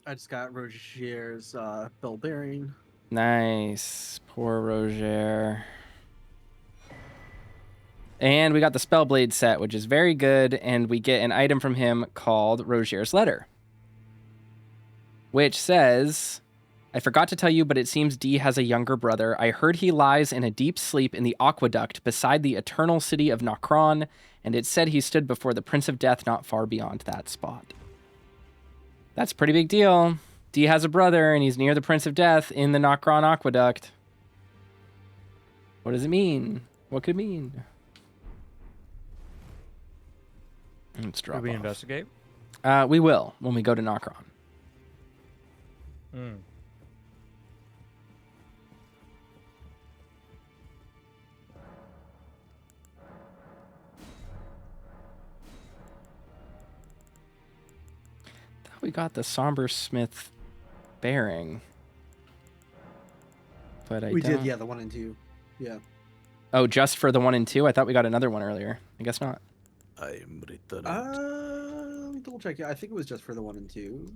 I just got Roger's bell bearing. Nice. Poor Roger. And we got the Spellblade set, which is very good, and we get an item from him called Roger's Letter, which says, I forgot to tell you, but it seems D has a younger brother. I heard he lies in a deep sleep in the aqueduct beside the eternal city of Nokron, and it said he stood before the Prince of Death not far beyond that spot. That's a pretty big deal. D has a brother, and he's near the Prince of Death in the Nokron aqueduct. What does it mean? What could it mean? Let's drop Should we off. investigate? We will when we go to Nokron. Hmm. We got the Somber Smith bearing. But We don't... did, yeah, the 1 and 2. Yeah. Oh, just for the 1 and 2? I thought we got another one earlier. I guess not. Let me double check. Yeah, I think it was just for the 1 and 2.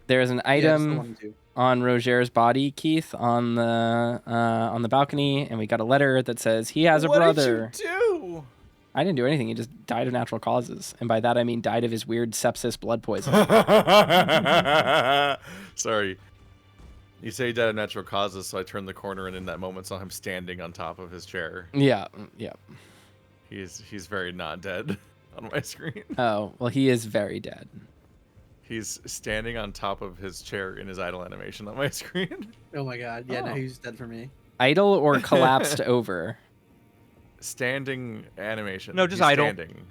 There is an Yeah, just the 1 item and 2. on Roger's body, Keith, on the balcony, and we got a letter that says he has a brother. What did you do? I didn't do anything. He just died of natural causes, and by that I mean died of his weird sepsis blood poison. Sorry. You say he died of natural causes, so I turned the corner and in that moment saw him standing on top of his chair. Yeah. He's very not dead on my screen. Oh, well, he is very dead. He's standing on top of his chair in his idle animation on my screen. Oh my god. Yeah, no, he's dead for me. Idle or collapsed over? Standing animation. No, just He's idle. Standing.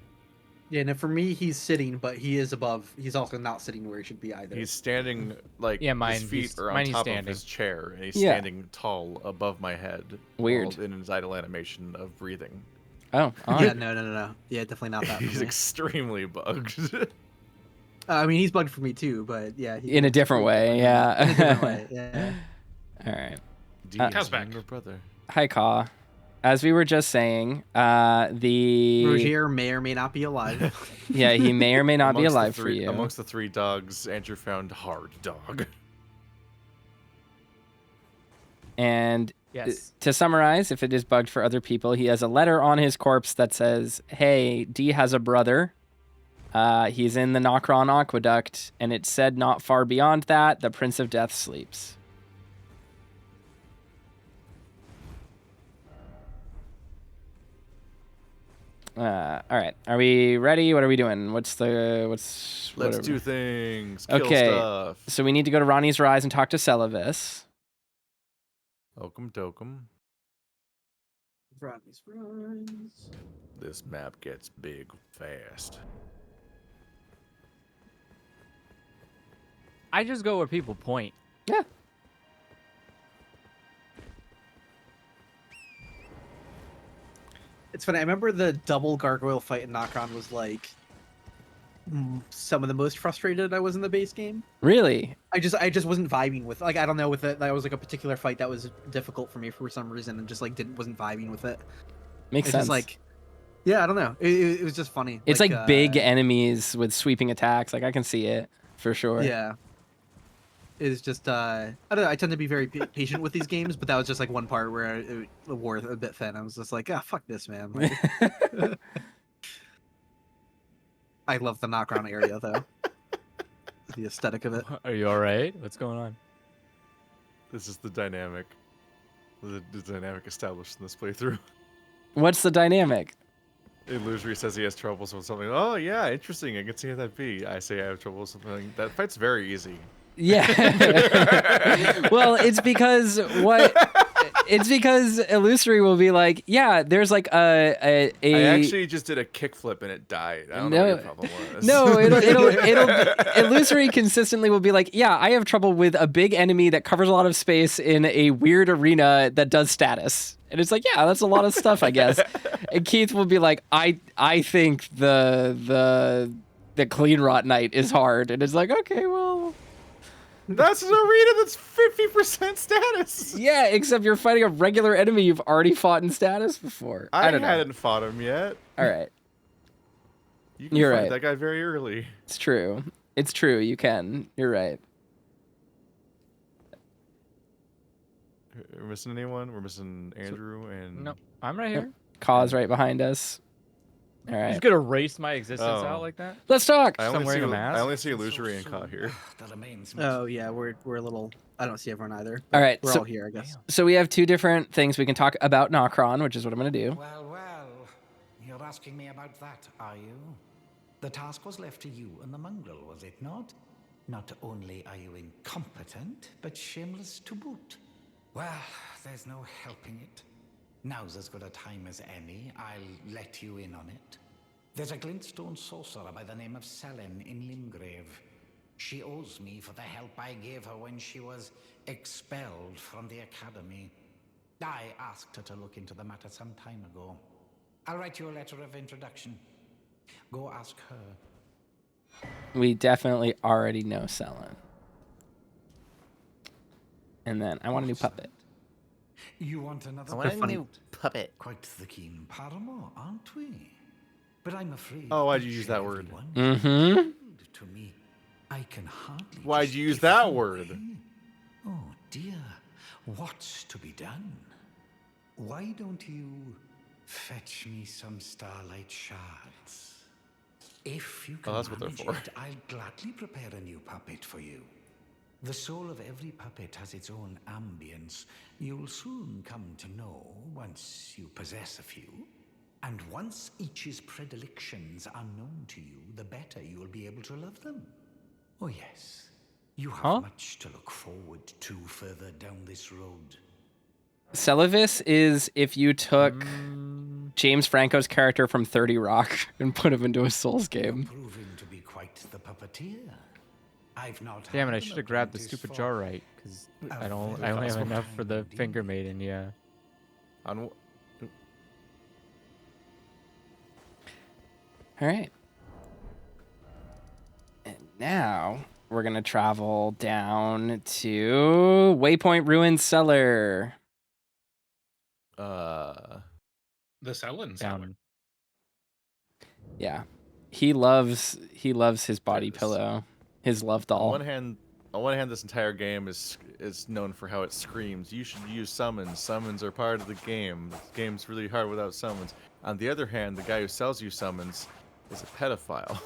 Yeah, no, for me, he's sitting, but he is above. He's also not sitting where he should be either. He's standing like Yeah, his feet are on mine he's top standing. of his chair, and he's Yeah. standing tall above my head. Weird. while in his idle animation of breathing. Oh, Yeah, no. Yeah, definitely not that. For He's me. extremely bugged. I mean, he's bugged for me too, but yeah. in a different way, yeah. In a different way, yeah. All right. How's back? brother. Hi, Ka. As we were just saying, the Roger may or may not be alive. yeah, he may or may not be Amongst the alive for three- you. Amongst the 3 dogs, Andrew found hard dog. And Yes. to summarize, if it is bugged for other people, he has a letter on his corpse that says, "Hey, D has a brother. He's in the Nokron Aqueduct, and it said not far beyond that, the Prince of Death sleeps." All right, are we ready? What are we doing? Let's do things. Kill Okay. stuff. So we need to go to Ronnie's Rise and talk to Celavis. Okum dokum. Rodney's runs. This map gets big fast. I just go where people point. Yeah. It's funny. I remember the double gargoyle fight in Nokron was like some of the most frustrated I was in the base game. Really? I just wasn't vibing with, like, I don't know, with it. That was like a particular fight that was difficult for me for some reason, and just like wasn't vibing with it. Makes It's sense. just like, yeah, I don't know. It was just funny. It's like big enemies with sweeping attacks. Like I can see it for sure. Yeah. It's just I don't know. I tend to be very patient with these games, but that was just like one part where it wore a bit thin. I was just like, ah, fuck this, man. Like, I love the Nokron area though. The aesthetic of it. Are you all right? What's going on? This is the dynamic. The dynamic established in this playthrough. What's the dynamic? Illusory says he has troubles with something. Oh yeah, interesting. I can see how that be. I say I have trouble with something. That fight's very easy. Yeah. Well, it's because Illusory will be like, yeah, there's like a I actually just did a kickflip and it died. I don't know what your problem was. No, Illusory consistently will be like, yeah, I have trouble with a big enemy that covers a lot of space in a weird arena that does status. And it's like, yeah, that's a lot of stuff, I guess. And Keith will be like, I think the Clean Rot Knight is hard. And it's like, okay, well, that's an arena that's 50% status. yeah, except you're fighting a regular enemy you've already fought in status before. I don't know. hadn't fought him yet. All right. You can You're fight right. that guy very early. It's true. It's true. You can. You're right. We're missing anyone? We're missing Andrew and. No, I'm right here. Cause right behind us. All You right. just gonna erase my existence Oh. out like that? Let's talk. I only wearing see a mask? I only see Illusory and Caught here. Oh yeah, we're a little. I don't see everyone either. All right, we're so- all here, I guess. So we have two different things we can talk about Nocron, which is what I'm going to do. Well, you're asking me about that, are you? The task was left to you and the mongrel, was it not? Not only are you incompetent, but shameless to boot. Well, there's no helping it. Now's as good a time as any. I'll let you in on it. There's a glintstone sorcerer by the name of Selene in Limgrave. She owes me for the help I gave her when she was expelled from the academy. I asked her to look into the matter some time ago. I'll write you a letter of introduction. Go ask her. We definitely already know Selene. And then I want a new puppet. You want another I want a funny- new puppet. Quite the keen paramour, aren't we? But I'm afraid. Oh, why'd you each use that and word? every one Mm-hmm. to me, I can hardly. Why'd just you use give that them word? away. Oh dear, what's to be done? Why don't you fetch me some starlight shards? If you can that's what they're manage for. it, I'll gladly prepare a new puppet for you. The soul of every puppet has its own ambience. You'll soon come to know once you possess a few. And once each's predilections are known to you, the better you'll be able to love them. Oh yes, you have much to look forward to further down this road. Celavis is if you took James Franco's character from 30 Rock and put him into a Souls You're game. proving to be quite the puppeteer. I've not. Damn it! had I an should have grabbed the apprentice stupid for jar right, because a I only very have long enough for the time finger indeed. maiden. Yeah. On All right. And now we're going to travel down to Waypoint Ruins Cellar. The Selene seller. Down. Yeah. He loves his body Yes. pillow, his love on doll. one hand, this entire game is known for how it screams. You should use summons. Summons are part of the game. The game's really hard without summons. On the other hand, the guy who sells you summons is a pedophile.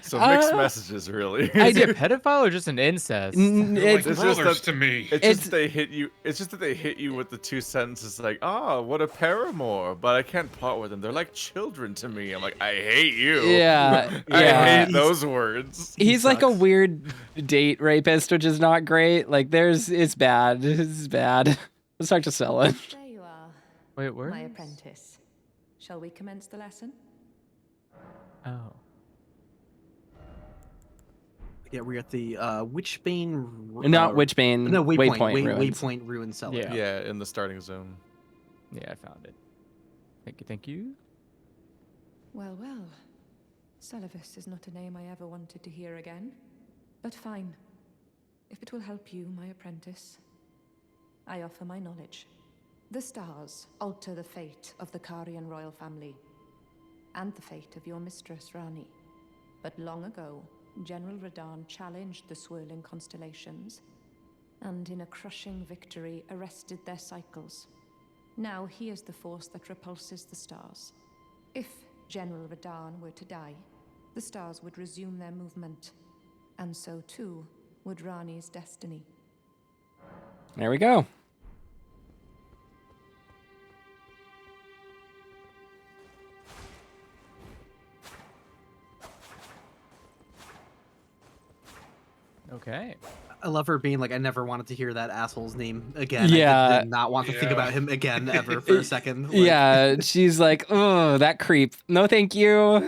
So mixed messages, really. Is he a pedophile or just an incest? They're like It's just brothers that- to me. It's just they hit you. It's just that they hit you with the two sentences like, "Ah, what a paramour!" But I can't part with them. They're like children to me. I'm like, I hate you. Yeah, I yeah. hate those words. He's like a sucks. weird date rapist, which is not great. Like it's bad. It's bad. Let's talk to Selene. There you are, Wait, where? my apprentice. Shall we commence the lesson? Oh. Yeah, we're at the Witchbane. Not Witchbane. No, Waypoint Ruins. Waypoint Ruin Cellar. Yeah. Yeah, in the starting zone. Yeah, I found it. Thank you, thank you. Well, well. Celavis is not a name I ever wanted to hear again. But fine. If it will help you, my apprentice, I offer my knowledge. The stars alter the fate of the Karian royal family, and the fate of your mistress, Rani. But long ago, General Radahn challenged the swirling constellations, and in a crushing victory arrested their cycles. Now he is the force that repulses the stars. If General Radahn were to die, the stars would resume their movement, and so too would Rani's destiny. There we go. Okay. I love her being like, I never wanted to hear that asshole's name again. Yeah. I did not want to think Yeah. about him again ever for a second. Like, Yeah, she's like, oh, that creep. No, thank you. All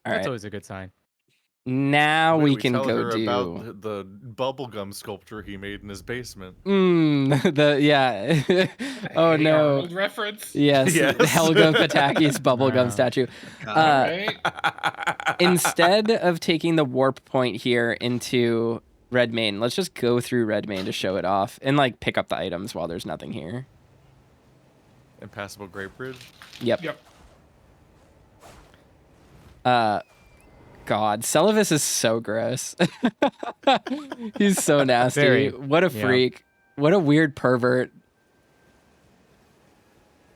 That's right, always a good sign. now Wait, we can tell go her do. about the bubblegum sculpture he made in his basement. Yeah. Oh Hey, no. Arnold reference. Yes, Yes. Helga Pataki's bubblegum Wow. statue. Right? Instead of taking the warp point here into Redmane, let's just go through Redmane to show it off and like pick up the items while there's nothing here. Impassable Great Bridge. Yep. Yep. God, Celavis is so gross. He's so nasty. Very, What a yeah. freak. What a weird pervert.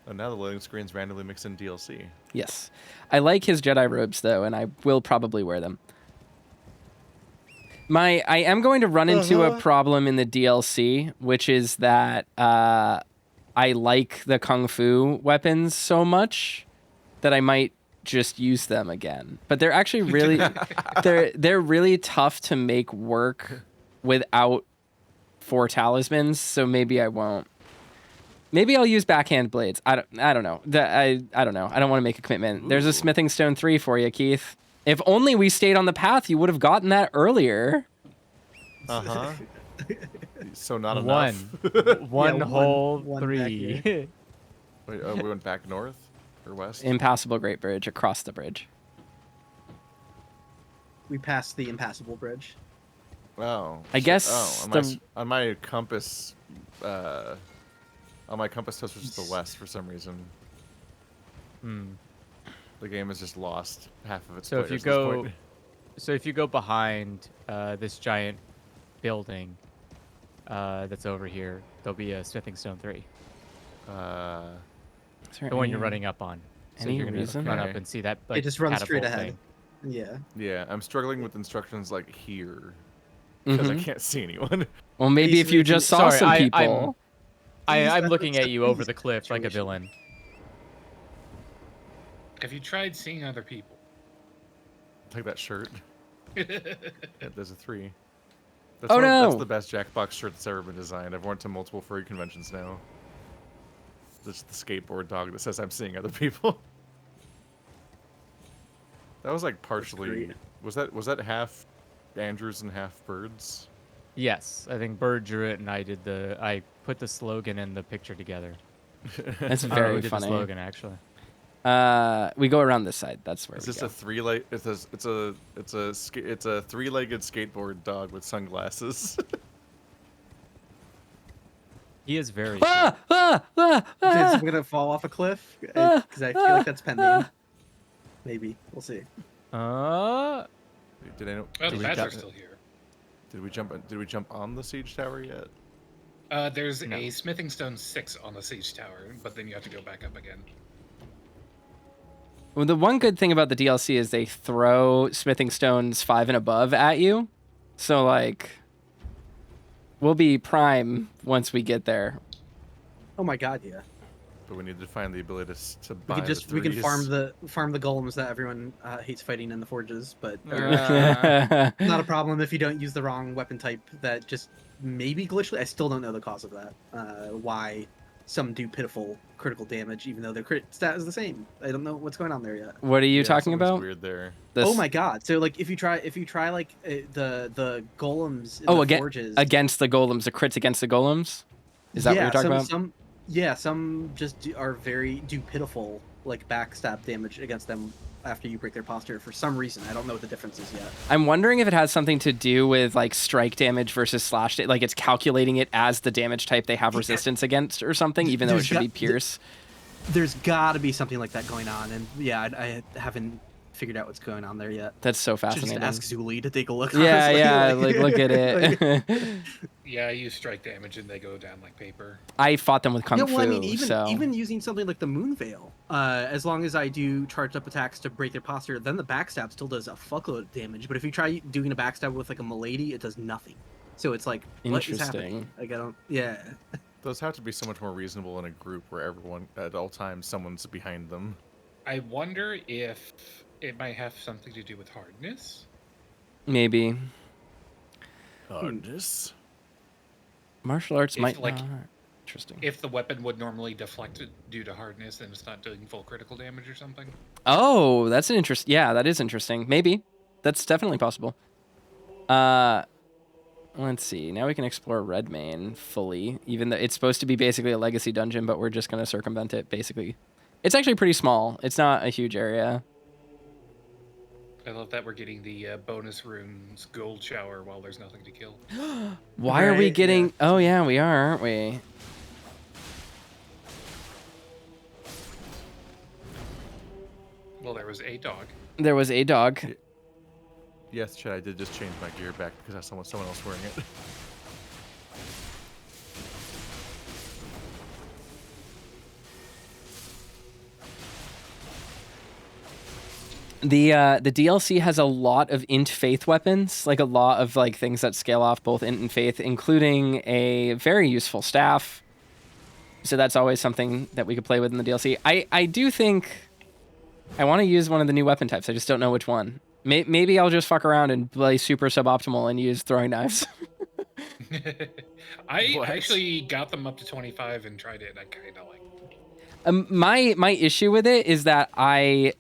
Oh, now the loading screen's randomly mixed in DLC. Yes. I like his Jedi robes, though, and I will probably wear them. I am going to run into a problem in the DLC, which is that I like the Kung Fu weapons so much that I might just use them again. But they're actually really they're really tough to make work without 4 talismans, so maybe I won't. Maybe I'll use backhand blades. I don't know. I don't know. I don't want to make a commitment. There's a smithing stone 3 for you, Keith. If only we stayed on the path, you would have gotten that earlier. Uh-huh. So not One. enough. One Yeah, whole one back 3. here. Wait, we went back north or west? Impassable Great Bridge, across the bridge. We passed the impassable bridge. Oh. I guess On my compass toast was the west for some reason. The game has just lost half of its So if players you at this go, point. so if you go behind this giant building that's over here, there'll be a smithing stone 3, Is there the one you're any- running up on. So any you're gonna reason? run up Okay. and see that. Like, It just runs straight catapult ahead. thing. Yeah. Yeah, I'm struggling with instructions like here because I Mhm. can't see anyone. Well, maybe if you Basically, just saw sorry, some I'm- people. I'm Please, looking that's at you a over the please cliff like a situation. villain. Have you tried seeing other people? Take that shirt. Yeah, there's a 3. Oh, That's no. the best Jackbox shirt that's ever been designed. I've worn it to multiple furry conventions now. This the skateboard dog that says I'm seeing other people. That was like partially. great. Was that half Andrews and half Birds? Yes, I think Bird drew it, and I put the slogan and the picture together. That's I don't know very who did funny. the slogan actually. We go around this side. That's where It's we just go. a 3-leg. It's a 3-legged skateboard dog with sunglasses. He is very. Ah, ah, ah, ah. Is it gonna fall off a cliff? Because I feel like that's pending. Maybe we'll see. Did I know? Oh, Did the we, bats jump- are still here. did we jump on the siege tower yet? There's No. a smithing stone 6 on the siege tower, but then you have to go back up again. Well, the one good thing about the DLC is they throw smithing stones 5 and above at you. So, like, we'll be prime once we get there. Oh my god, yeah. But we need to find the ability to We buy can just the we can threes. farm the golems that everyone hates fighting in the forges, but Uh, not a problem if you don't use the wrong weapon type. That just maybe glitchly. I still don't know the cause of that. Why some do pitiful critical damage even though their crit stat is the same. I don't know what's going on there yet. What are you Yeah, talking something's about? Weird there. The Oh s- my god! So like if you try like the golems in Oh, the again, forges against the golems, the crits against the golems? Is that what you're talking about? Some just do pitiful like backstab damage against them after you break their posture for some reason. I don't know what the difference is yet. I'm wondering if it has something to do with like strike damage versus slash like it's calculating it as the damage type they have resistance against or something, even though it There's should be pierce. There's got to be something like that going on, and yeah, I haven't figured out what's going on there yet. That's so Should just fascinating. ask Zuli to take a look. Yeah, honestly. yeah, like look at like- it. yeah, I use strike damage and they go down like paper. I fought them with Kung Yeah, Fu, well, I mean, so even using something like the Moon Veil, as long as I do charged up attacks to break their posture, then the backstab still does a fuckload of damage. But if you try doing a backstab with like a Milady, it does nothing. So it's like, what is happening? Interesting. Like I don't, yeah. Those have to be so much more reasonable in a group where everyone, at all times, someone's behind them. I wonder if it might have something to do with hardness. maybe Hardness. martial arts If, might like, not. Interesting. If the weapon would normally deflect it due to hardness, then it's not doing full critical damage or something. Oh, that's an interest. Yeah, that is interesting. Maybe that's definitely possible. Let's see. Now we can explore Redmane fully, even though it's supposed to be basically a legacy dungeon, but we're just gonna circumvent it. Basically, it's actually pretty small. It's not a huge area. I love that we're getting the bonus rooms gold shower while there's nothing to kill. Why are we Right, getting? yeah. Oh yeah, we are, aren't we? Well, there was a dog. There was a dog. Yes, Chad, I did just change my gear back because I saw someone else wearing it. The DLC has a lot of int faith weapons, like a lot of like things that scale off both int and faith, including a very useful staff. So that's always something that we could play with in the DLC. I do think I want to use one of the new weapon types. I just don't know which one. Maybe I'll just fuck around and play super suboptimal and use throwing knives. I What? actually got them up to 25 and tried it. I kind of like My issue with it is that I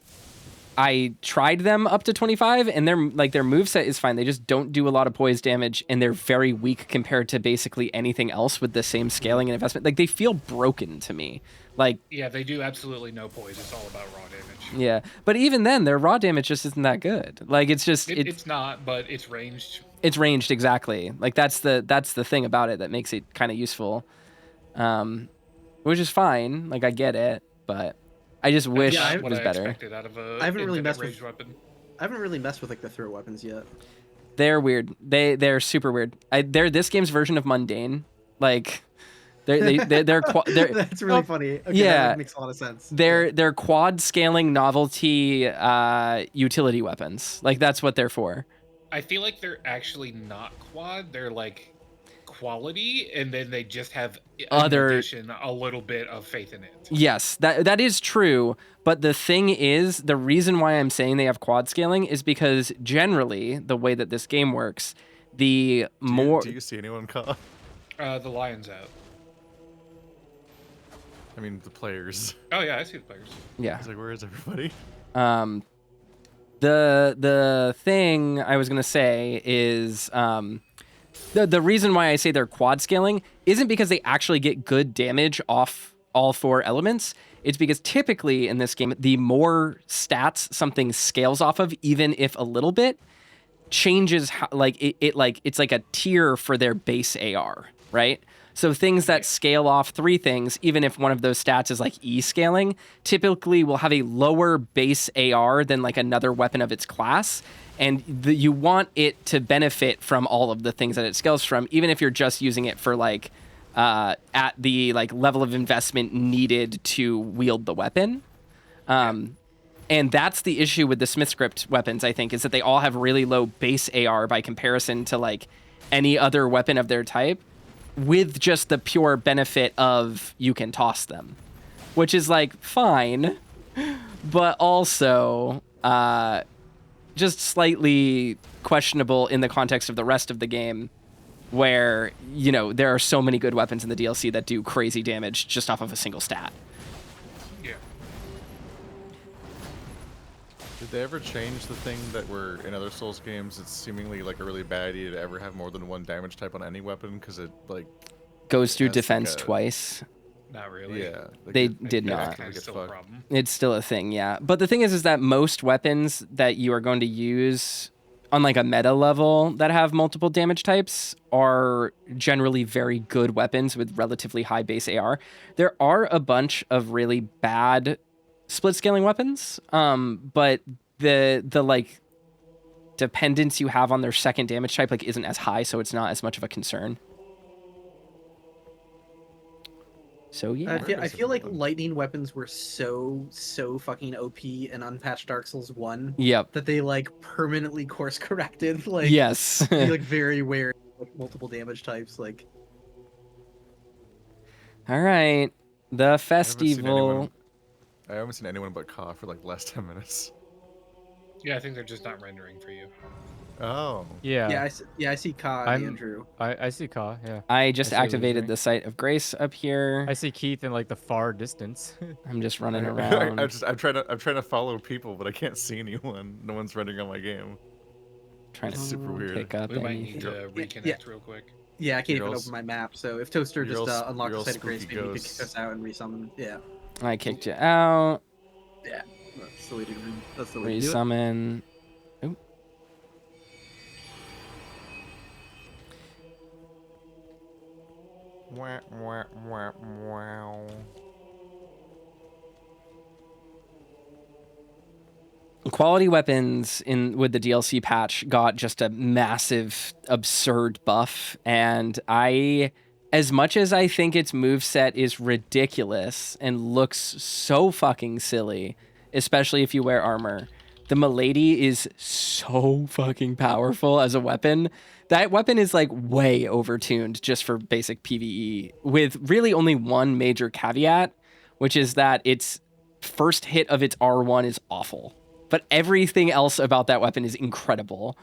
tried them up to 25 and their moveset is fine. They just don't do a lot of poise damage and they're very weak compared to basically anything else with the same scaling and investment. Like they feel broken to me. Like yeah, they do absolutely no poise. It's all about raw damage. yeah, but even then their raw damage just isn't that good. Like it's just it's not, but it's ranged. It's ranged exactly. Like that's the thing about it that makes it kind of useful. Which is fine. Like I get it, but I just wish it was better. Out of a I haven't really messed ranged with weapon. I haven't really messed with like the throw weapons yet. They're weird. They're super weird. They're this game's version of mundane. Like they're That's really funny. Okay, yeah, that makes a lot of sense. They're quad scaling novelty utility weapons. Like that's what they're for. I feel like they're actually not quad. They're like quality, and then they just have a little bit of faith in it. Yes, that is true. But the thing is, the reason why I'm saying they have quad scaling is because generally the way that this game works, Do you see anyone call? The lion's out. I mean, the players. Oh yeah, I see the players. Yeah. I was like, where is everybody? The thing I was gonna say is the reason why I say they're quad scaling isn't because they actually get good damage off all four elements. It's because typically in this game, the more stats something scales off of, even if a little bit, changes how, it's like a tier for their base AR, right? So things that scale off three things, even if one of those stats is like E scaling, typically will have a lower base AR than like another weapon of its class. And you want it to benefit from all of the things that it scales from, even if you're just using it for like at the like level of investment needed to wield the weapon. And that's the issue with the Smith script weapons, I think, is that they all have really low base AR by comparison to like any other weapon of their type, with just the pure benefit of you can toss them, which is like fine, but also just slightly questionable in the context of the rest of the game, where, you know, there are so many good weapons in the DLC that do crazy damage just off of a single stat. Yeah. Did they ever change the thing that were in other Souls games? It's seemingly like a really bad idea to ever have more than one damage type on any weapon because it like Goes through has, defense like, twice. Not really. Yeah, like They it did not. actually That's gets still a fucked. problem. It's still a thing, yeah. But the thing is that most weapons that you are going to use on like a meta level that have multiple damage types are generally very good weapons with relatively high base AR. There are a bunch of really bad split scaling weapons, but the like dependence you have on their second damage type like isn't as high, so it's not as much of a concern. So yeah, I feel like lightning weapons were so fucking OP in unpatched Dark Souls 1 yep, that they like permanently course corrected. Like yes. be like very wary of like, multiple damage types. Like All right, the festival. I haven't seen anyone but Ka for like the last 10 minutes. Yeah, I think they're just not rendering for you. Oh. Yeah. I see Ka and Andrew. I see Ka, yeah. I just I see what you're activated doing. the Site of Grace up here. I see Keith in like the far distance. I'm just running around. I'm trying to follow people, but I can't see anyone. No one's rendering on my game. Trying to It's super weird. pick up We might anything. need to reconnect Yeah. real quick. Yeah, I can't You're even all open my map. So if Toaster you're just all unlocked you're the all Site of Grace, spooky maybe he could ghosts. kick us out and resummon. Yeah, I kicked you out. yeah. That's the way to do. That's the way to do it. Resummon. Oop. Wah, wah, wah, wow. Quality weapons with the DLC patch got just a massive, absurd buff, and as much as I think its moveset is ridiculous and looks so fucking silly, especially if you wear armor, the Milady is so fucking powerful as a weapon. That weapon is like way overtuned just for basic PvE, with really only one major caveat, which is that its first hit of its R1 is awful. But everything else about that weapon is incredible.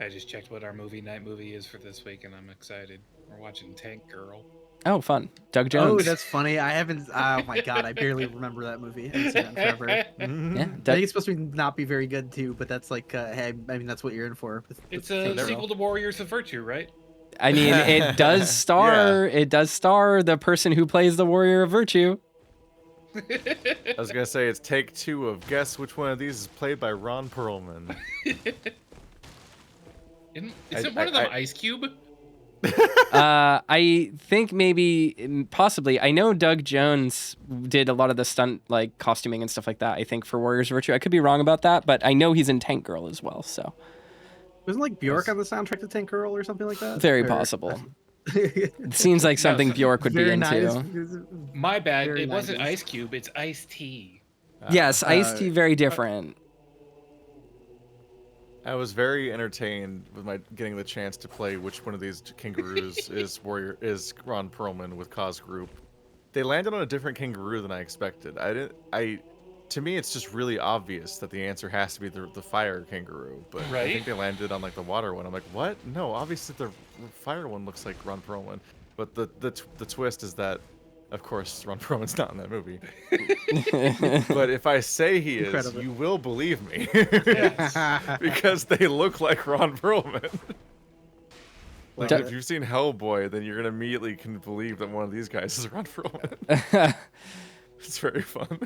I just checked what our night movie is for this week, and I'm excited. We're watching Tank Girl. Oh, fun. Doug Oh, Jones. that's funny. I haven't. Oh my god, I barely remember that movie. I haven't seen that in forever. Yeah, I think it's supposed to not be very good too, but that's like, hey, I mean, that's what you're in for. It's a sequel to Warriors of Virtue, right? I mean, it does star. It does star the person who plays the Warrior of Virtue. I was gonna say it's take 2 of guess which one of these is played by Ron Perlman. Isn't one of them Ice Cube? I think possibly. I know Doug Jones did a lot of the stunt like costuming and stuff like that. I think for Warriors of Virtue. I could be wrong about that, but I know he's in Tank Girl as well. So wasn't like Bjork on the soundtrack to Tank Girl or something like that? Very possible. It seems like something Bjork would be into. Nice. My bad. Very It wasn't 90s. Ice Cube. It's Ice-T. Yes, Ice-T, very different. I was very entertained with my getting the chance to play which one of these kangaroos is Ron Perlman with Cause Group. They landed on a different kangaroo than I expected. To me, it's just really obvious that the answer has to be the fire kangaroo, but I Right? think they landed on like the water one. I'm like, what? No, obviously the fire one looks like Ron Perlman, but the twist is that, of course, Ron Perlman's not in that movie. But if I say he is, Incredible. you will believe me, Yes. because they look like Ron Perlman. Like, Do- if you've seen Hellboy, then you're gonna immediately can believe that one of these guys is Ron Perlman. It's very fun.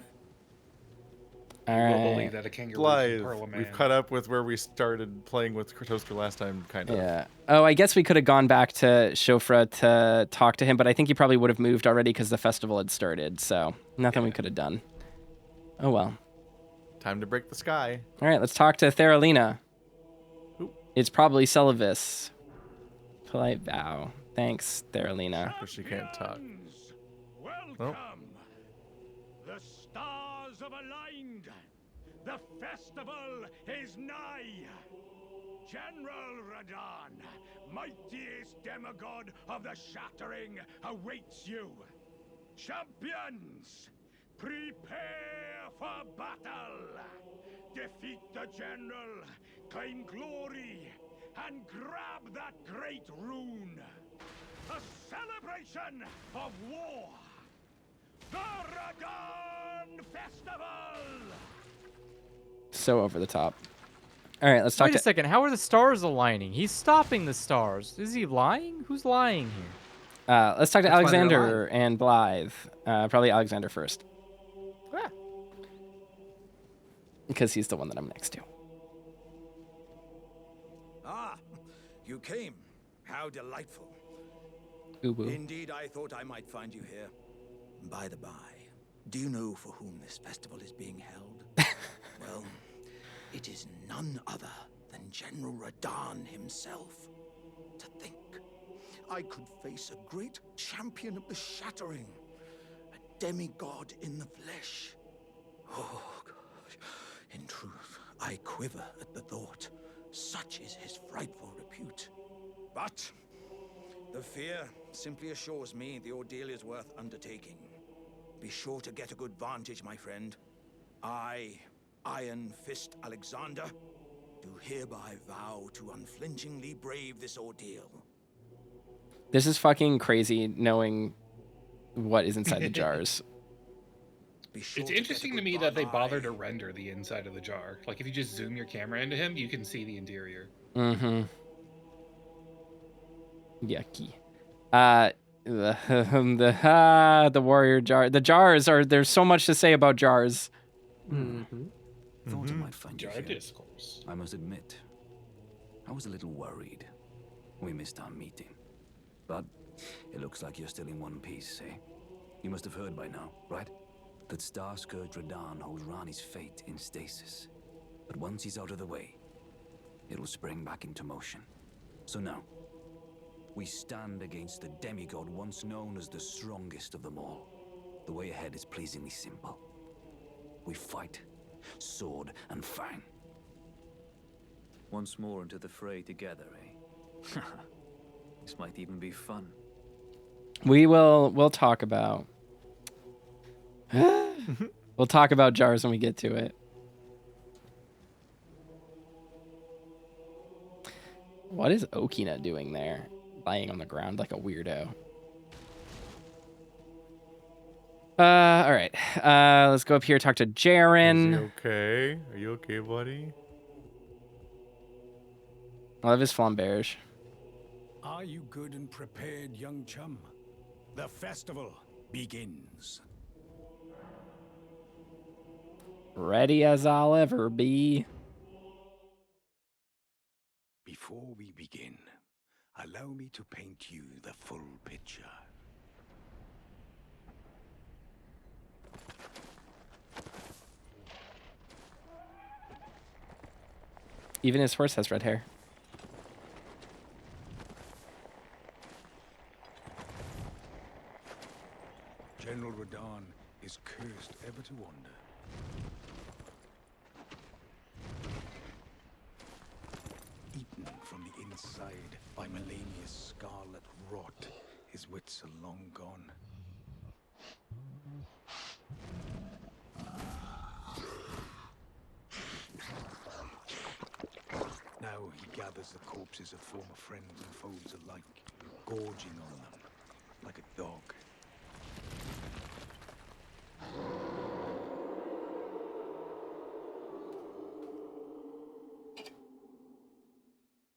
All We'll right. believe that a kangaroo Blythe, is Pearl we've caught up with where we started playing with Toaster last time, kind of. Yeah. Oh, I guess we could have gone back to Shofra to talk to him, but I think he probably would have moved already because the festival had started. So nothing we could have done. Oh well. Time to break the sky. All right, let's talk to Theralina. Oop. It's probably Celivis. Polite bow. Thanks, Theralina. But she can't talk. Welcome. The stars have aligned. The festival is nigh. General Radahn, mightiest demigod of the Shattering, awaits you. Champions, prepare for battle. Defeat the general, claim glory, and grab that great rune. A celebration of war. The Radahn Festival! So over the top. All right, let's talk Wait a to. second. How are the stars aligning? He's stopping the stars. Is he lying? Who's lying here? Let's talk to That's why they're Alexander and Blythe. Probably Alexander first, Ah. because he's the one that I'm next to. Ah, you came. How delightful. Ooh, woo. Indeed, I thought I might find you here. By the by, do you know for whom this festival is being held? Well, it is none other than General Radahn himself. To think, I could face a great champion of the Shattering, a demigod in the flesh. Oh, God. In truth, I quiver at the thought. Such is his frightful repute. But the fear simply assures me the ordeal is worth undertaking. Be sure to get a good vantage, my friend. I, Iron Fist Alexander, do hereby vow to unflinchingly brave this ordeal. This is fucking crazy knowing what is inside the jars. Be sure It's to get a interesting to good me that they bother eye. to render the inside of the jar. Like, if you just zoom your camera into him, you can see the interior. Mm-hmm. Yucky. The warrior jar. The jars are. There's so much to say about jars. Mm-hmm. Thought I might find you Jar here. discourse. I must admit, I was a little worried. We missed our meeting. But it looks like you're still in one piece, eh? You must have heard by now, right? That Starscourge Radahn holds Rani's fate in stasis. But once he's out of the way, it'll spring back into motion. So now, we stand against the demigod once known as the strongest of them all. The way ahead is pleasingly simple. We fight, sword and fang. Once more into the fray together, eh? This might even be fun. We'll talk about we'll talk about jars when we get to it. What is Okina doing there? Lying on the ground like a weirdo. All right. Let's go up here, talk to Jaren. Is he okay? Are you okay, buddy? I love his flamberge. Are you good and prepared, young chum? The festival begins. Ready as I'll ever be. Before we begin, allow me to paint you the full picture. Even his horse has red hair. General Radahn is cursed ever to wander. Eaten from the inside by Melania's scarlet rot, his wits are long gone. Now he gathers the corpses of former friends and foes alike, gorging on them like a dog.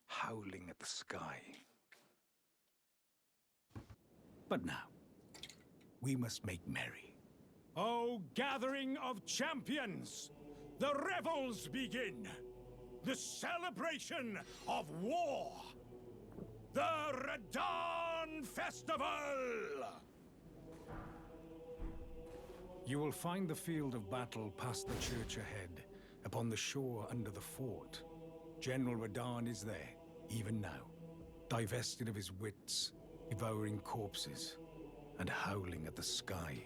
Howling at the sky. But now, we must make merry. O gathering of champions, the revels begin. The celebration of war. The Radahn Festival! You will find the field of battle past the church ahead, upon the shore under the fort. General Radahn is there, even now, divested of his wits, devouring corpses, and howling at the sky.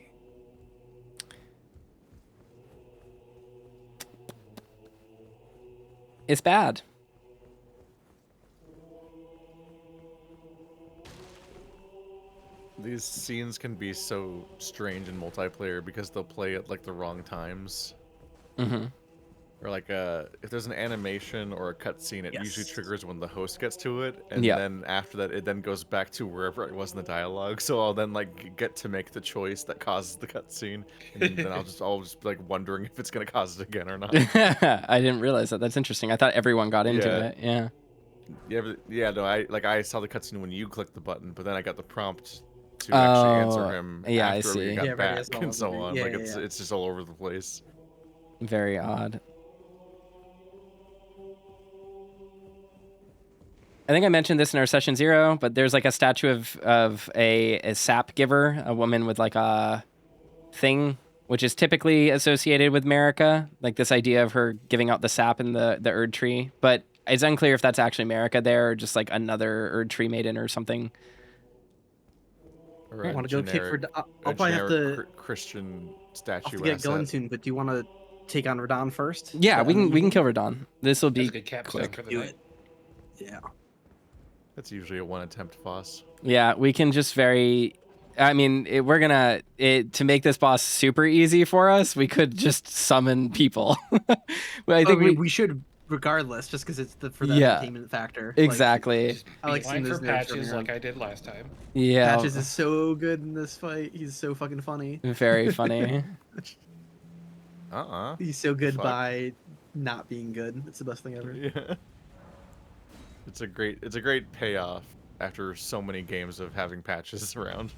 It's bad. These scenes can be so strange in multiplayer because they'll play at like the wrong times. Mm-hmm. Or like if there's an animation or a cutscene, it usually triggers when the host gets to it, and Yeah. then after that, it then goes back to wherever it was in the dialogue. So I'll then like get to make the choice that causes the cutscene, and then I'll just be like wondering if it's gonna cause it again or not. I didn't realize that. That's interesting. I thought everyone got into Yeah. it. Yeah. Yeah, no, I saw the cutscene when you clicked the button, but then I got the prompt to actually answer him yeah, I after see. we got Yeah, right, back it's all and so over. on. Yeah, Like yeah. it's just all over the place. Very odd. I think I mentioned this in our session 0, but there's like a statue of a sap giver, a woman with like a thing, which is typically associated with Marika, like this idea of her giving out the sap in the Erd tree. But it's unclear if that's actually Marika there or just like another Erd tree maiden or something. Or I a want to go kick for. generic- I'll a probably have generic to. Christian I'll statue have to get asset. going soon. But do you want to take on Radahn first? Yeah, we And can kill Radahn. This will be That's a good capstone quick. for the do night. it. Yeah. That's usually a one attempt boss. Yeah, we can just very. I mean, we're gonna to make this boss super easy for us. We could just summon people. But I think we should regardless, just because it's for the Yeah. entertainment factor. Exactly. Just I like beeline seeing for those nerds running patches around. like I did last time. Yeah. Patches is so good in this fight. He's so fucking funny. Very funny. He's so good Fuck. by not being good. It's the best thing ever. Yeah. It's a great payoff after so many games of having patches around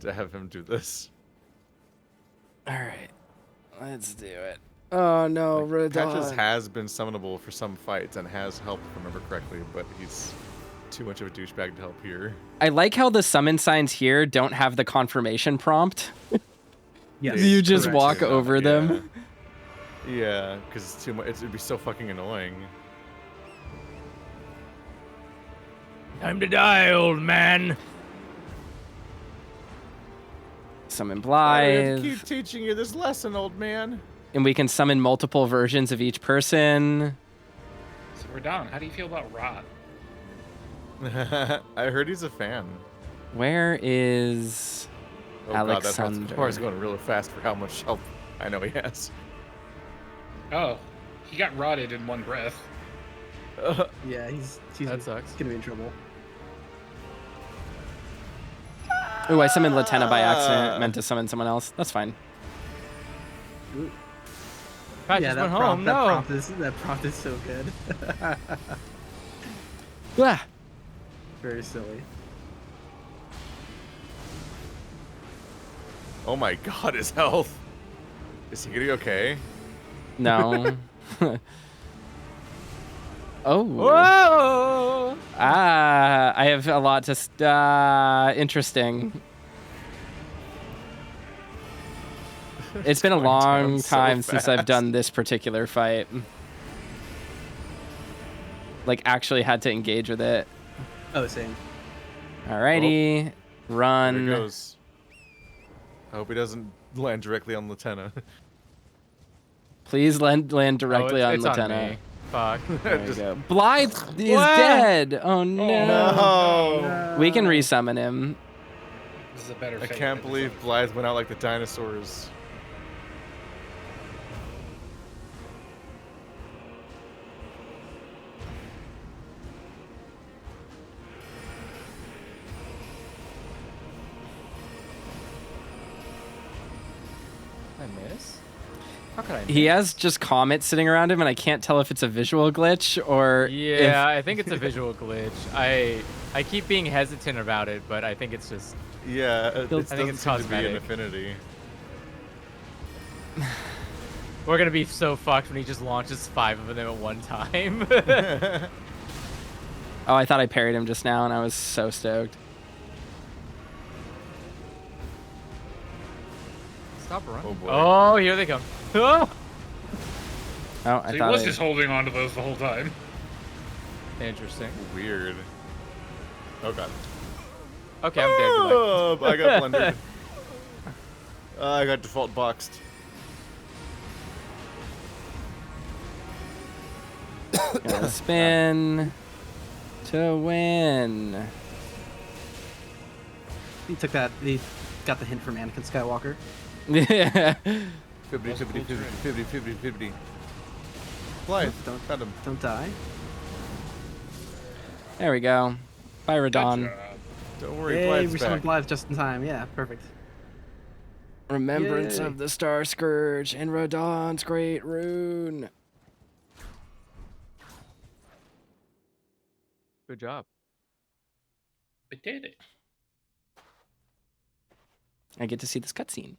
to have him do this. All right, let's do it. Oh no, Radahn. Patches has been summonable for some fights and has helped, if I remember correctly, but he's too much of a douchebag to help here. I like how the summon signs here don't have the confirmation prompt. Yes, You just correct. walk over them. Yeah, because it's too much. It'd be so fucking annoying. Time to die, old man. Summon I have Blythe. to keep teaching you this lesson, old man. And we can summon multiple versions of each person. So Radahn, how do you feel about Rod? I heard he's a fan. Where is Oh god, that Alexander? horse going really fast for how much health I know he has. Oh, he got rotted in one breath. Yeah, he's That sucks. gonna be in trouble. Ooh, I summoned Latenna by accident. Meant to summon someone else. That's fine. Pat Yeah, just that went prompt, home. No. that prompt is so good. Ah, Very silly. Oh my god, his health. Is he gonna be okay? no. Oh. Whoa! I have a lot to. Interesting. It's been a going long down so time since I've fast. done this particular fight. Like, actually had to engage with it. Oh, same. Alrighty. There Run. he goes. I hope he doesn't land directly on Latenna. Please land directly Oh, on it's Latenna. me. Fuck. There you Just- go. Blythe is What? dead. Oh no. No! We can resummon him. This is a better I fate can't than believe this Blythe went out like the dinosaurs. I miss? How could I miss? He has just comets sitting around him, and I can't tell if it's a visual glitch or Yeah, I think it's a visual glitch. I keep being hesitant about it, but I think it's just Yeah, it I doesn't think it's seem to be an cosmetic. affinity. we're gonna be so fucked when he just launches 5 of them at one time. Oh, I thought I parried him just now, and I was so stoked. Stop running. Oh, boy. Oh, here they come. Oh! Oh, So I he thought was I... just holding on to those the whole time. Interesting. Weird. Oh god. Okay, I'm dead. Goodbye. Oh, I got blundered. I got default boxed. Gotta spin to win. He took that. He got the hint from Anakin Skywalker. Yeah. Fibbity, fibbity, fibbity, fibbity, fibbity, fibbity. Blythe, got him. Don't die. There we go. Bye, Radahn. Good job. Don't worry, Yay, Blythe's we summoned back. Blythe just in time. Yeah, perfect. Remembrance Yay. of the Starscourge and Radahn's great rune. Good job. We did it. I get to see this cutscene.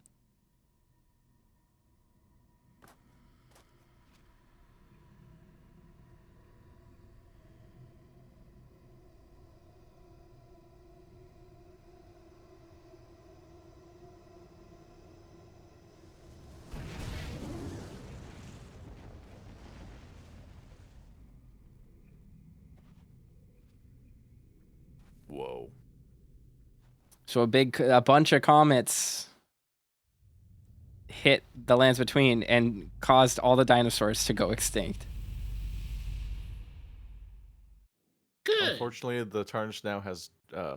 Whoa. So a bunch of comets hit the lands between and caused all the dinosaurs to go extinct. Good. Unfortunately, the Tarnished now has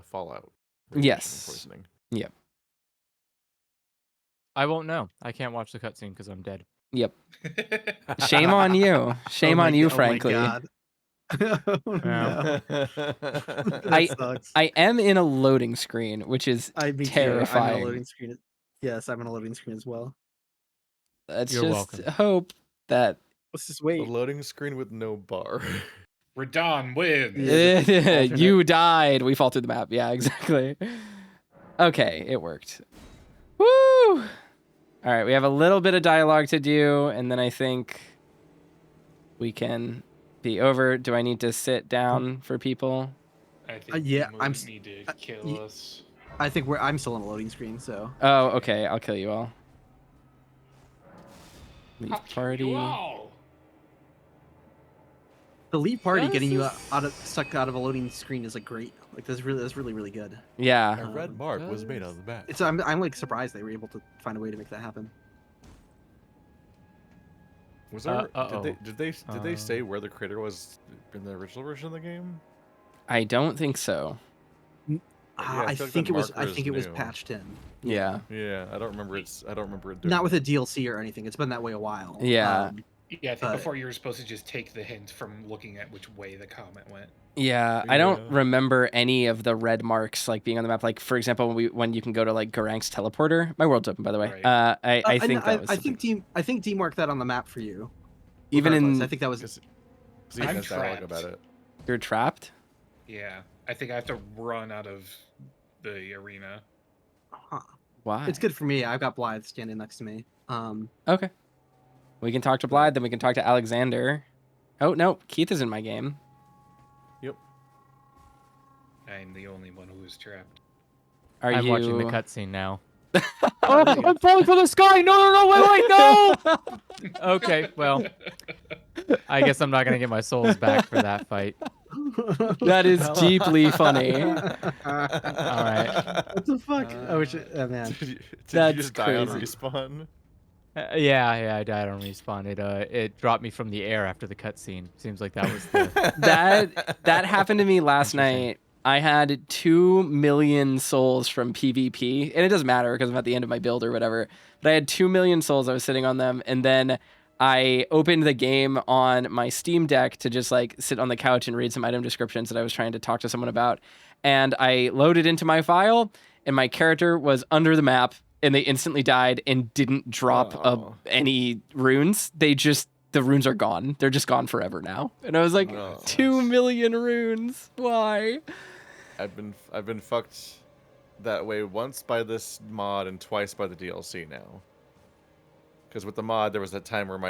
fallout. Yes. Poisoning. Yep. I won't know. I can't watch the cutscene because I'm dead. Yep. Shame on you. Shame on you, frankly. Oh no. Yeah. That sucks. I am in a loading screen, which is Me too. I'm in terrifying. a loading screen. Yes, I'm in a loading screen as well. Let's You're just welcome. hope that Let's just A wait. loading screen with no bar. Radahn wins. Yeah. you died. We fall through the map. Yeah, exactly. Okay, it worked. Woo! All right, we have a little bit of dialogue to do, and then I think we can be over. Do I need to sit down for people? I think yeah, I'm need to kill us. I think I'm still on a loading screen, so. Oh, okay. I'll kill you all. Leave I'll kill party. you all. The leave party This getting you is- stuck out of a loading screen is like great. Like that's really good. Yeah. A red mark was made on the back. It's I'm like surprised they were able to find a way to make that happen. Was there? uh-oh. Did they say where the crater was in the original version of the game? I don't think so. I feel like think the it was. marker I is think it was new. patched in. Yeah. Yeah, I don't remember it doing Not with it. a DLC or anything. It's been that way a while. Yeah. Yeah, I think before you were supposed to just take the hint from looking at which way the comment went. Yeah, I don't Yeah. remember any of the red marks like being on the map. Like for example, when you can go to like Garank's teleporter. My world's open, by the way. Right. I think that was I think D marked that on the map for you. even Regardless, in I think that was. Because he I'm has dialogue trapped. about it. you're trapped. Yeah, I think I have to run out of the arena. Huh. Why? It's good for me. I've got Blythe standing next to me. Okay. We can talk to Blythe, then we can talk to Alexander. Oh no, Keith is in my game. Yep. I'm the only one who is trapped. Are I'm you watching the cutscene now. Oh, I'm falling from the sky! No, wait, no! Okay, well, I guess I'm not gonna get my souls back for that fight. that is deeply funny. All right. What the fuck? I wish. Oh man. Did you That's just die on crazy. respawn? Yeah, I died on respawn. It dropped me from the air after the cutscene. Seems like that was the. That happened to me last night. I had 2 million souls from PvP, and it doesn't matter because I'm at the end of my build or whatever. But I had 2 million souls. I was sitting on them, and then I opened the game on my Steam Deck to just like sit on the couch and read some item descriptions that I was trying to talk to someone about. And I loaded into my file, and my character was under the map, and they instantly died and didn't drop any runes. The runes are gone. They're just gone forever now. And I was like, 2 million runes. Why? I've been fucked that way once by this mod and twice by the DLC now. Because with the mod, there was that time where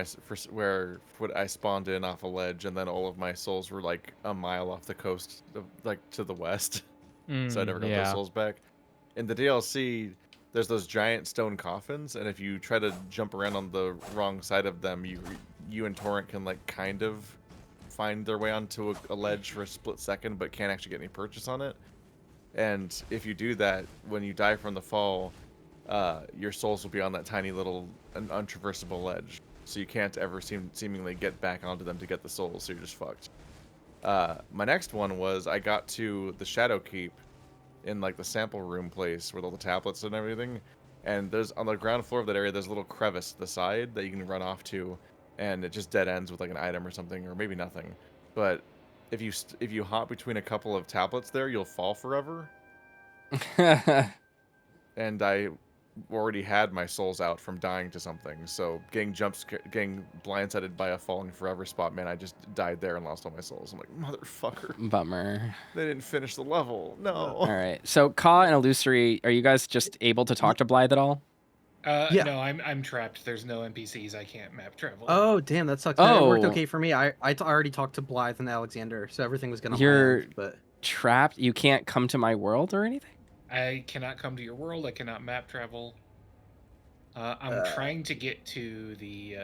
I spawned in off a ledge, and then all of my souls were like a mile off the coast, like to the west. So I never got those souls back. In the DLC, there's those giant stone coffins, and if you try to jump around on the wrong side of them, you and Torrent can like kind of find their way onto a ledge for a split second, but can't actually get any purchase on it. And if you do that, when you die from the fall, your souls will be on that tiny little untraversable ledge, so you can't ever seemingly get back onto them to get the souls. So you're just fucked. My next one was I got to the Shadow Keep in like the sample room place with all the tablets and everything, and there's on the ground floor of that area there's a little crevice to the side that you can run off to, and it just dead ends with like an item or something, or maybe nothing. But if you hop between a couple of tablets there, you'll fall forever. And I already had my souls out from dying to something, so getting blindsided by a falling forever spot, man, I just died there and lost all my souls. I'm like, motherfucker. Bummer. They didn't finish the level. No. All right. So Ka and Illusory, are you guys just able to talk to Blythe at all? Yeah. No, I'm trapped. There's no NPCs. I can't map travel. Oh damn, that sucks. It worked okay for me. I already talked to Blythe and Alexander, so everything was gonna. You're land, but trapped. You can't come to my world or anything. I cannot come to your world. I cannot map travel. I'm trying to get to the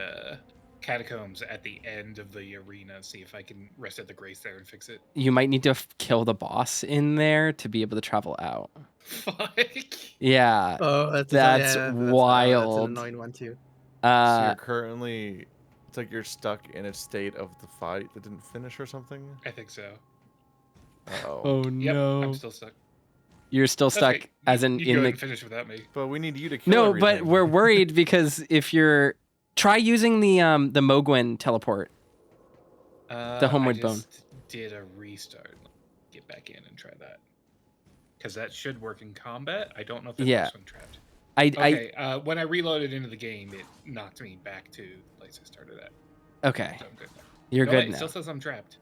catacombs at the end of the arena, see if I can rest at the grace there and fix it. You might need to kill the boss in there to be able to travel out. Fuck. Yeah. Oh, that's wild. That's an annoying one too. So you're currently, it's like you're stuck in a state of the fight that didn't finish or something? I think so. Uh-oh. Oh Yep, no. I'm still stuck. You're still That's stuck, okay. as in You go in ahead the. and finish without me. But we need you to kill No, everything. but we're worried because if you're try using the Mogwin teleport. The homeward I bone. just did a restart. Get back in and try that. Because that should work in combat. I don't know if it works when trapped. When I reloaded into the game, it knocked me back to the place I started at. Okay. So I'm good now. You're No, good wait, now. It still says I'm trapped.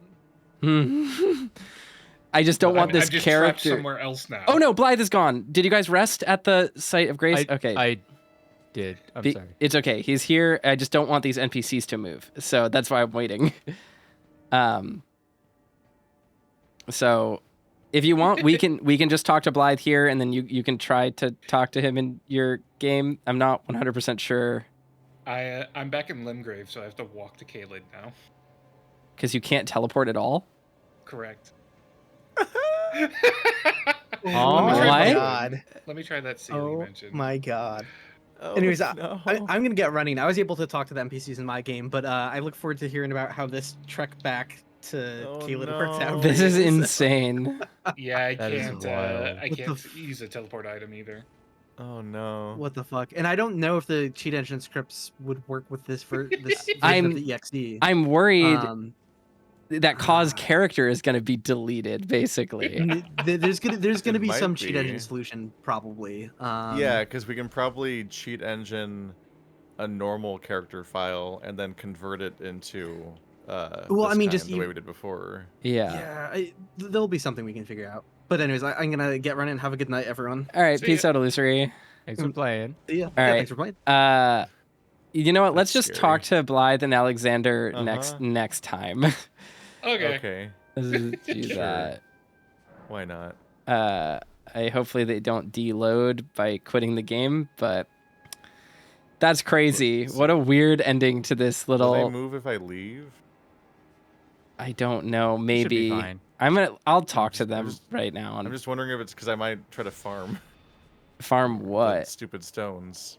I just don't want this I'm just character. trapped somewhere else now. Oh no, Blythe is gone. Did you guys rest at the site of grace? Okay. I did. I'm sorry. It's okay. He's here. I just don't want these NPCs to move. So that's why I'm waiting. So If you want, we can just talk to Blythe here, and then you can try to talk to him in your game. I'm not 100% sure. I'm back in Limgrave, so I have to walk to Caelid now. Because you can't teleport at all? Correct. Oh my god. Let me try that seal you mentioned. Oh my god. Oh, anyways, no. I'm going to get running. I was able to talk to the NPCs in my game, but I look forward to hearing about how this trek back to Caelid works out. This is insane. Yeah, I can't use a teleport item either. Oh no. What the fuck? And I don't know if the cheat engine scripts would work with this for this version of the EXE. I'm worried that Kaw's character is going to be deleted, basically. There's gonna be some cheat engine solution, probably. Yeah, because we can probably cheat engine a normal character file and then convert it into well, I mean, just the way we did before. Yeah. There'll be something we can figure out. But anyways, I'm gonna get running. Have a good night, everyone. All right, peace out, Illusory. Thanks for playing. Yeah, all right. Thanks for playing. You know what? Let's just talk to Blythe and Alexander next time. Okay. Let's just do that. Why not? Hopefully they don't deload by quitting the game, but that's crazy. What a weird ending to this little. Will they move if I leave? I don't know. Maybe. Should be fine. I'll talk to them right now. I'm just wondering if it's because I might try to farm. Farm what? Stupid stones.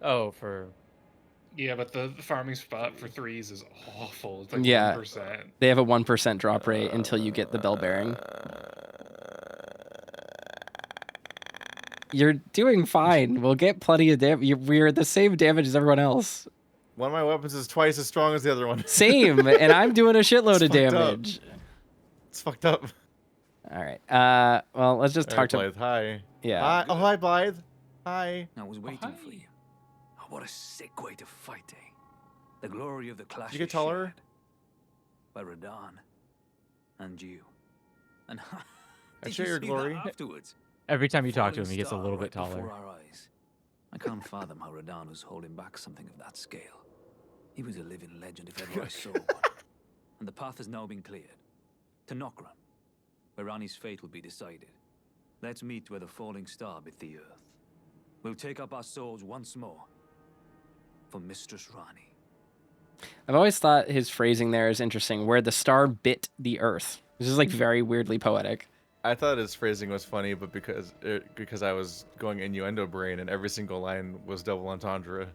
Oh, for. Yeah, but the farming spot for 3s is awful. It's like 1%. They have a 1% drop rate until you get the bell bearing. You're doing fine. We'll get plenty of damage. We're the same damage as everyone else. One of my weapons is twice as strong as the other one. Same, and I'm doing a shitload of damage. It's fucked up. All right. Well, let's just talk to Blythe. Hi. Yeah. Hi. Oh, hi, Blythe. Hi. I was waiting for you. Oh, what a sick way to fight, eh? The glory of the clash. Did you get taller? By Radahn. And you. And I share your glory. Afterwards. Every time you talk to him, he gets a little bit taller. Before our eyes. I can't fathom how Radahn was holding back something of that scale. He was a living legend if ever I saw one. And the path has now been cleared. To Nokran, where Ranni's fate will be decided. Let's meet where the falling star bit the earth. We'll take up our swords once more. For Mistress Ranni. I've always thought his phrasing there is interesting, where the star bit the earth. This is like very weirdly poetic. I thought his phrasing was funny, but because I was going innuendo brain and every single line was double entendre.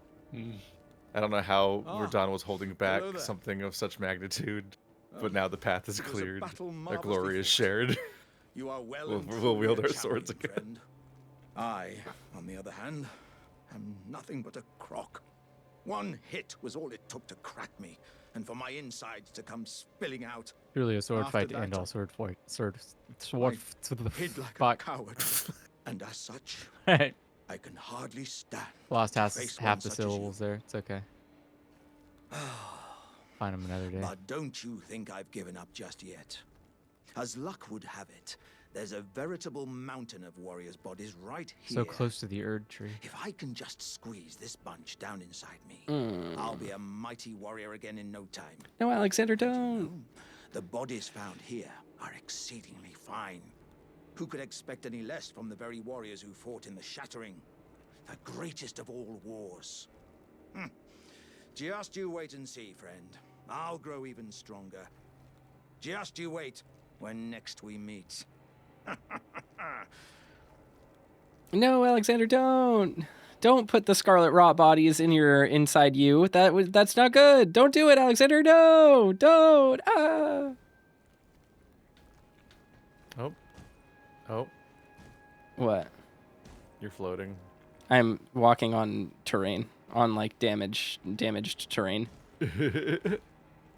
I don't know how Radahn was holding back something of such magnitude, but now the path is cleared. Our glory is shared. You are well we'll wield our swords again. Friend. I, on the other hand, am nothing but a crock. One hit was all it took to crack me, and for my insides to come spilling out. Truly a sword fight to end all sword fight. Sword to the hid like fuck. a coward, and as such, Right. I can hardly stand. Lost half the syllables there. It's okay. Find him another day. But don't you think I've given up just yet? As luck would have it, there's a veritable mountain of warriors' bodies right here. So close to the Erd tree. If I can just squeeze this bunch down inside me, I'll be a mighty warrior again in no time. No, Alexander, don't. The bodies found here are exceedingly fine. Who could expect any less from the very warriors who fought in the Shattering? The greatest of all wars. Just you wait and see, friend. I'll grow even stronger. Just you wait when next we meet. No, Alexander, don't. Don't put the scarlet rot bodies inside you. That's not good. Don't do it, Alexander. No, don't. Ah. Oh. What? You're floating. I'm walking on terrain, on like damaged terrain.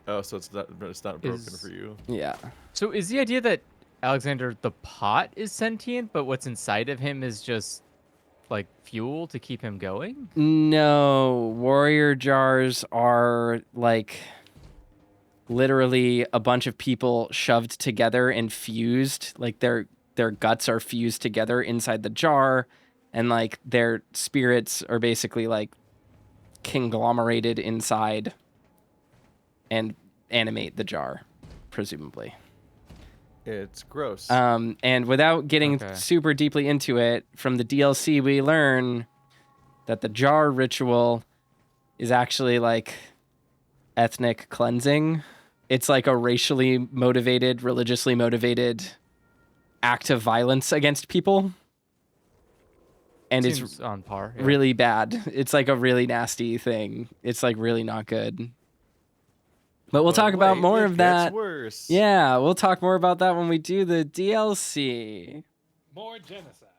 Oh, so it's not broken for you. Yeah. So is the idea that Alexander the pot is sentient, but what's inside of him is just like fuel to keep him going? No, warrior jars are like literally a bunch of people shoved together and fused. Like their guts are fused together inside the jar, and like their spirits are basically like conglomerated inside and animate the jar, presumably. It's gross. And without getting super deeply into it, from the DLC we learn that the jar ritual is actually like ethnic cleansing. It's like a racially motivated, religiously motivated act of violence against people. And Seems it's on par. Yeah. Really bad. It's like a really nasty thing. It's like really not good. But we'll talk about more of that. Worse. Yeah, we'll talk more about that when we do the DLC. More genocide.